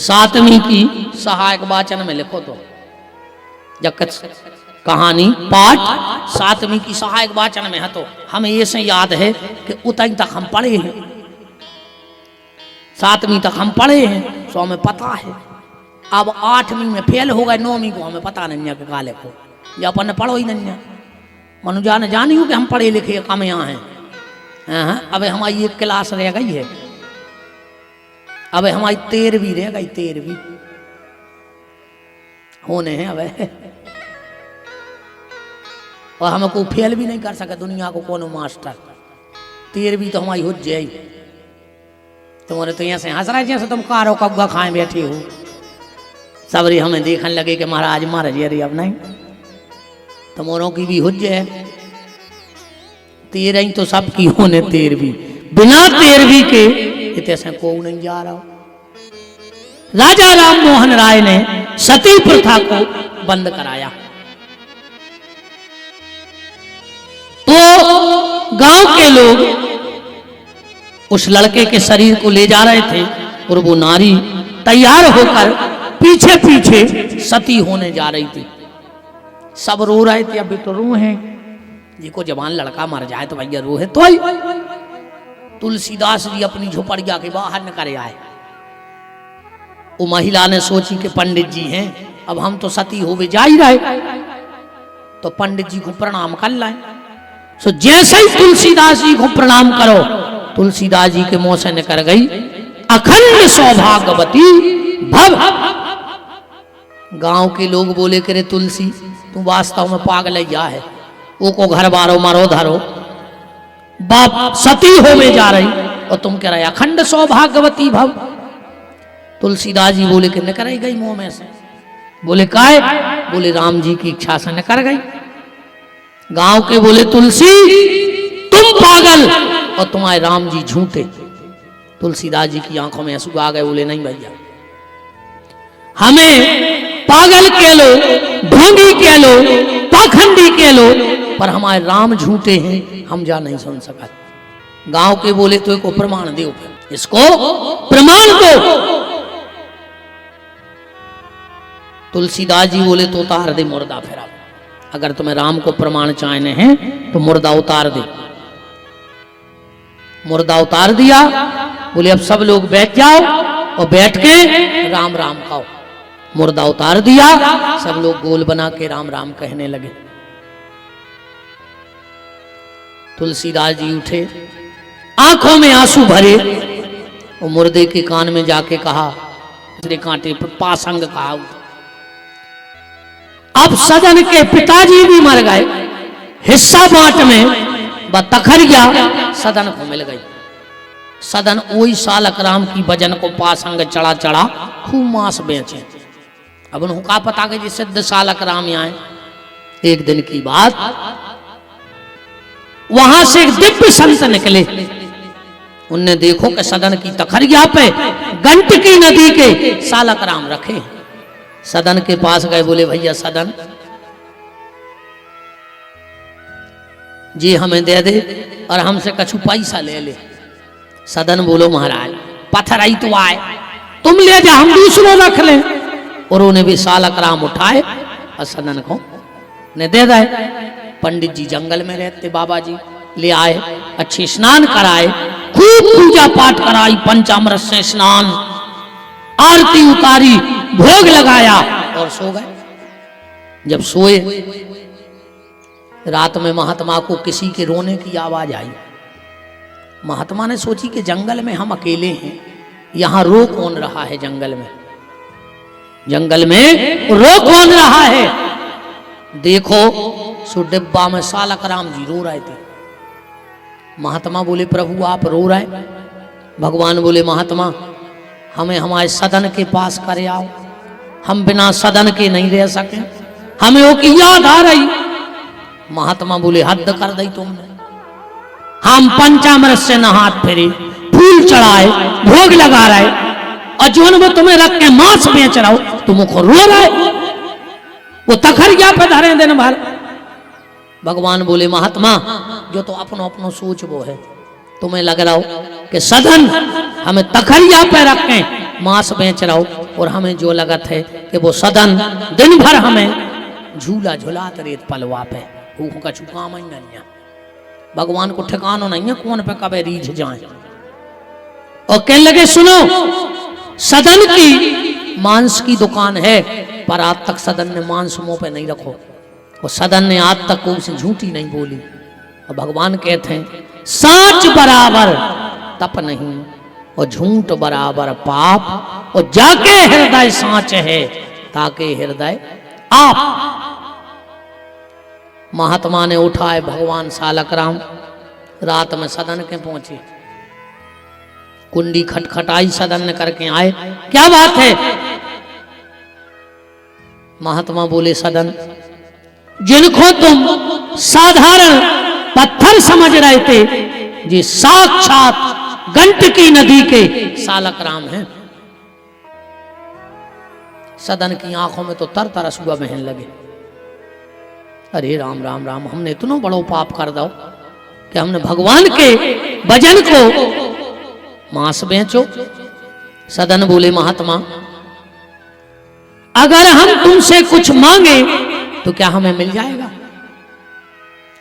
सातवीं की सहायक वाचन में लिखो तो जब कहानी पाठ सातवीं की सहायक वाचन में है तो हमें ये से याद है कि उतनी तक हम पढ़े हैं, सातवीं तक हम पढ़े हैं, सो हमें पता है। अब आठवीं में फेल हो गए, नौवीं को हमें पता नहीं है कि काले को या अपन पढ़ो ही नहीं है। मनुजा ने जानी हो कि हम पढ़े लिखे कम यहाँ हैं। अब हमारी एक क्लास रह गई है, अब हमारी 13वीं रह गई, 13वीं होने हैं अब। और हमें को फेल भी नहीं कर सके दुनिया को कोनो मास्टर। 13वीं तो हमारी हो जाए। तुम्हारे तो यहाँ से हंस रहे जैसे तुम कारो कब्गा खाए बैठे हो। सबरी हमें देखने लगे कि महाराज मारा जी अरे अब नहीं, तुम्हारों की भी हो जाए। 13 तो सबकी होने 13वीं, बिना 13वीं के इतने से को नहीं जा रहा। राजा राम मोहन राय ने सती प्रथा को बंद कराया तो गांव के लोग उस लड़के के शरीर को ले जा रहे थे और वो नारी तैयार होकर पीछे पीछे सती होने जा रही थी। सब रो रहे थे, अभी तो रो हैं जिसको जवान लड़का मर जाए तो भैया रो है। तो तुलसीदास जी अपनी झोपड़िया के बाहर निकल आए। वो महिला ने सोची कि पंडित जी हैं, अब हम तो सती होवे जा ही रहे, तो पंडित जी को प्रणाम कर लाए। सो जैसे ही तुलसीदास जी को प्रणाम करो, तुलसीदास जी के मुंह से निकल गई अखंड सौभाग्यवती भव। गांव के लोग बोले करे तुलसी तू वास्तव में पागल है, वो को घर बारो मारो धरो, बाप सती होवे जा रही और तुम कह रहे अखंड सौभाग्यवती भव। तुलसीदास जी बोले कि निकल गई मुंह में से। बोले काय? बोले राम जी की इच्छा से निकल गई। गांव के बोले तुलसी तुम पागल और तुम्हारे राम जी झूठे। तुलसीदास जी की आंखों में आंसू आ गए। बोले नहीं भैया, हमें पागल कह लो, ढोंगी कह लो, पाखंडी कह लो, पर हमारे राम झूठे हैं, हम जा नहीं सुन सका। गांव के बोले तो इसको प्रमाण दो, इसको प्रमाण दो। तुलसीदास जी बोले तो उतार दे मुर्दा, फिर अगर तुम्हें राम को प्रमाण चाहने हैं तो मुर्दा उतार दे। मुर्दा उतार दिया। बोले अब सब लोग बैठ जाओ और बैठ के राम राम खाओ। मुर्दा उतार दिया, सब लोग गोल बना के राम राम कहने लगे। तुलसीदास जी उठे, आंखों में आंसू भरे और मुर्दे के कान में जाके कहा, कांटे पर पासंग कहा, अब सदन के पिताजी भी मर गए, हिस्सा बांट में तखरिया सदन को मिल गई। सदन वही सालक राम की भजन को पासंग चढ़ा चढ़ा खूब मांस बेचे। अब उन्होंने कहा पता कि जी सिद्ध सालक राम आए। एक दिन की बात, वहां से एक दिव्य संत निकले। उनने देखो कि सदन की तखरिया पे गंडकी नदी के सालक राम रखे। सदन के पास गए, बोले भैया सदन जी हमें दे दे और हमसे कछु पैसा ले ले। सदन बोलो महाराज पत्थर आई तो आए, तुम ले जा हम दूसरों रख ले। और उन्हें भी सालक राम उठाए और सदन को ने दे दे। पंडित जी जंगल में रहते, बाबा जी ले आए, अच्छे स्नान कराए, खूब पूजा पाठ कराई, पंचामृत से स्नान, आरती उतारी, भोग लगाया और सो गए। जब सोए, रात में महात्मा को किसी के रोने की आवाज आई। महात्मा ने सोची कि जंगल में हम अकेले हैं, यहां रो कौन रहा है? जंगल में रो कौन रहा है? देखो सो डिब्बा में सालक राम जी रो रहे थे। महात्मा बोले प्रभु आप रो रहे? भगवान बोले महात्मा हमें हमारे सदन के पास करे आओ, हम बिना सदन के नहीं रह सके, हमें वो की याद आ रही। महात्मा बोले हद कर दी तुमने, हम पंचामृत से नहात फिरे, फूल चढ़ाए, भोग लगा रहे और जीवन में तुम्हें रख के मांस बेच रहा हो, तुमको रो रहे, वो तखरिया पे धरे दिन भर। भगवान बोले महात्मा जो तो अपनो अपनो सोच वो है, तुम्हें लग रहा हो कि सदन हमें तखरिया पे रखें मांस बेच रहो और हमें जो लगत है कि वो सदन दिन भर हमें झूला झुलात रेत पलवा पे का चुकाम ही नहीं है। भगवान को ठिकानो नहीं है कौन पे कबे रीझ जाए। और कहने लगे सुनो, सदन की मांस की दुकान है पर आज तक सदन ने मांस मुंह पे नहीं रखो और सदन ने आज तक कोई से झूठी नहीं बोली। और भगवान कहते हैं साच बराबर तप नहीं और झूठ बराबर पाप और जाके हृदय साच है ताके हृदय आप। महात्मा ने उठाए भगवान सालक राम रात में सदन के पहुंचे, कुंडी खटखटाई, सदन ने करके आए, क्या बात है? महात्मा बोले सदन जिनको तुम साधारण पत्थर समझ रहे थे जी साक्षात गंडकी नदी के सालक राम हैं। सदन की आंखों में तो तर तरसुआ बहन लगे। अरे राम राम राम, हमने इतना बड़ो पाप कर दो कि हमने भगवान के भजन को मांस बेचो। सदन बोले महात्मा अगर हम तुमसे कुछ मांगे तो क्या हमें मिल जाएगा?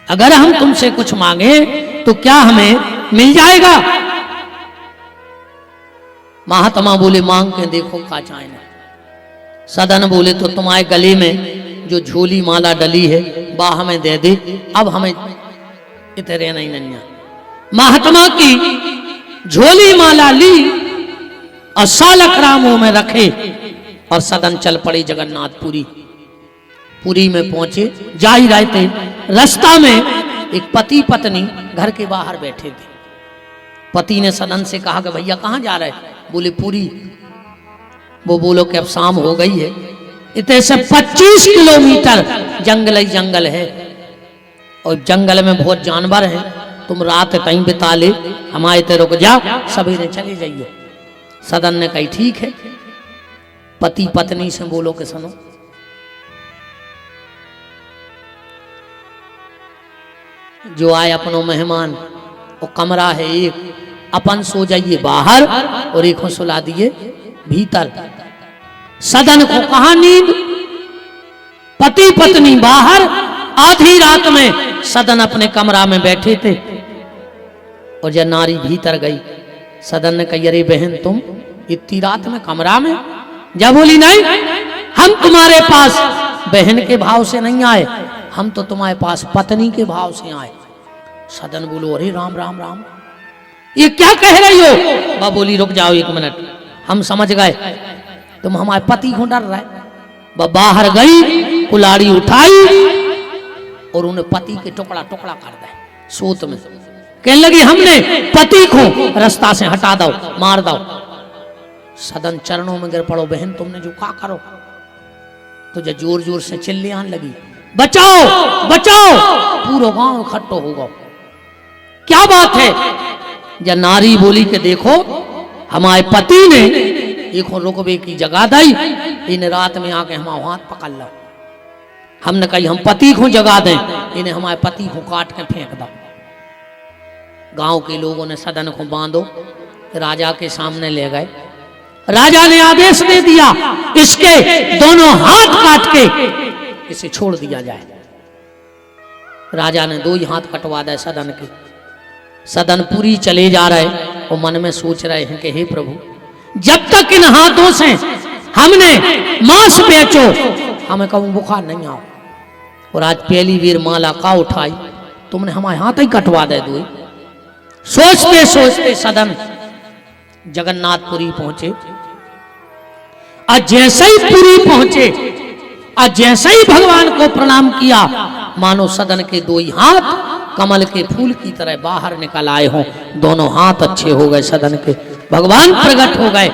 अगर हम तुमसे कुछ मांगे तो क्या हमें मिल जाएगा? महात्मा बोले मांग के देखो का चाहे। सदन बोले तो तुम्हारे गले में जो झोली माला डली है वह हमें दे दे, अब हमें इतने नहीं नन्या। महात्मा की झोली माला ली और सालक रामों में रखे और सदन चल पड़ी जगन्नाथपुरी। पुरी में पहुंचे, जा ही रहे थे, रास्ता में एक पति पत्नी घर के बाहर बैठे थे। पति ने सदन से कहा कि भैया कहाँ जा रहे? बोले पुरी। वो बोलो कि अब शाम हो गई है, इतने से 25 किलोमीटर जंगल ही जंगल है और जंगल में बहुत जानवर हैं, तुम रात कहीं बिता ले, हमारे ते रुक जा, सवेरे चले जाइए। सदन ने कही ठीक है। पति पत्नी से बोलो कि सुनो, जो आए अपनो मेहमान, वो कमरा है एक, अपन सो जाइए बाहर और एक को सुला दिए भीतर। सदन को कहा नींद, पति पत्नी बाहर, आधी रात में सदन अपने कमरा में बैठे थे और जब नारी भीतर गई, सदन ने कही अरे बहन तुम इतनी रात में कमरा में? जब बोली नहीं, हम तुम्हारे पास बहन के भाव से नहीं आए, हम तो तुम्हारे पास पत्नी के भाव से आए। सदन बोलो अरे राम राम राम, ये क्या कह रही हो? वह बोली रुक जाओ एक मिनट, हम समझ गए, तुम हमारे पति को डर रहे। वह बाहर गई, कुलाड़ी उठाई और उन्हें पति के टुकड़ा टुकड़ा कर दे सोत में। कहने लगी हमने पति को रास्ता से हटा दो, मार दो। सदन चरणों में गिर पड़ो, बहन तुमने जो कहा करो। तो जब जोर जोर से चिल्ली आने लगी बचाओ बचाओ, पूरा गांव इकट्ठो हो गया। क्या बात है? जब नारी बोली कि देखो हमारे पति ने एक रुकबे की जगह दी, इन रात में आके हमारा हाथ पकड़ लो। हमने कही हम पति को जगा दें, इन्हें हमारे पति को काट के फेंक दो। गांव के लोगों ने सदन को बांधो, राजा के सामने ले गए। राजा ने आदेश दे दिया इसके दोनों हाथ काट के इसे छोड़ दिया जाए। राजा ने 2 ही हाथ कटवा दे सदन के। सदन पूरी चले जा रहे और मन में सोच रहे हैं कि हे प्रभु, जब तक इन हाथों से हमने मांस बेचो हमें कभी बुखार नहीं आओ। और आज पहली वीर माला का उठाई, तुमने हमारे हाथ ही कटवा दे दो। सोचते सोचते सदन जगन्नाथपुरी पहुंचे। आज जैसे ही पुरी पहुंचे, आज जैसे ही भगवान को प्रणाम किया, मानो सदन के 2 ही हाथ कमल के फूल की तरह बाहर निकल आए हों। दोनों हाथ अच्छे हो गए सदन के, भगवान प्रकट हो गए।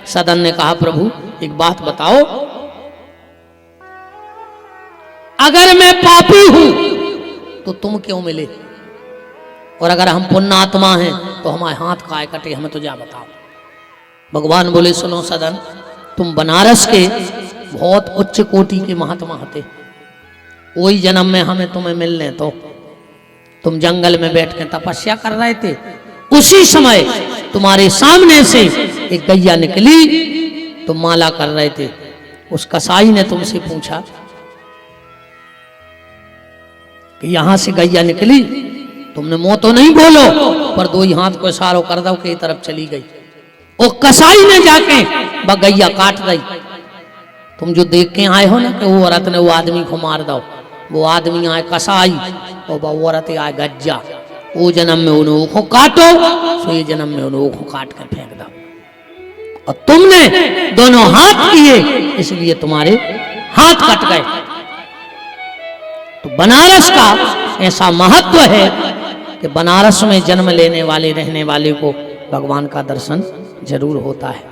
सदन ने कहा प्रभु एक बात बताओ, अगर मैं पापी हूं तो तुम क्यों मिले, और अगर हम पुण्यात्मा हैं तो हमारे हाथ काय कटे, हमें तो जा बताओ। भगवान बोले सुनो सदन, तुम बनारस के बहुत उच्च कोटि के महात्मा थे, वही जन्म में हमें तुम्हें मिलने तो तुम जंगल में बैठ के तपस्या कर रहे थे। उसी समय तुम्हारे सामने से एक गैया निकली, तुम माला कर रहे थे, उस कसाई ने तुमसे पूछा कि यहां से गैया निकली, तुमने मुंह तो नहीं बोलो पर दो ही हाथ को इशारा कर दो कि तरफ चली गई। वो कसाई ने जाके वह गैया काट दी। तुम जो देख के आए हो ना कि वो औरत ने वो आदमी को मार दो, वो आदमी आए कसाई और वो औरत आए गज्जा। वो जन्म में उन्हों को काटो, सो ये जन्म में उन्हों को काट कर फेंक दो। और तुमने दोनों हाथ किए इसलिए तुम्हारे हाथ कट गए। तो बनारस का ऐसा महत्व है कि बनारस में जन्म लेने वाले रहने वाले को भगवान का दर्शन जरूर होता है।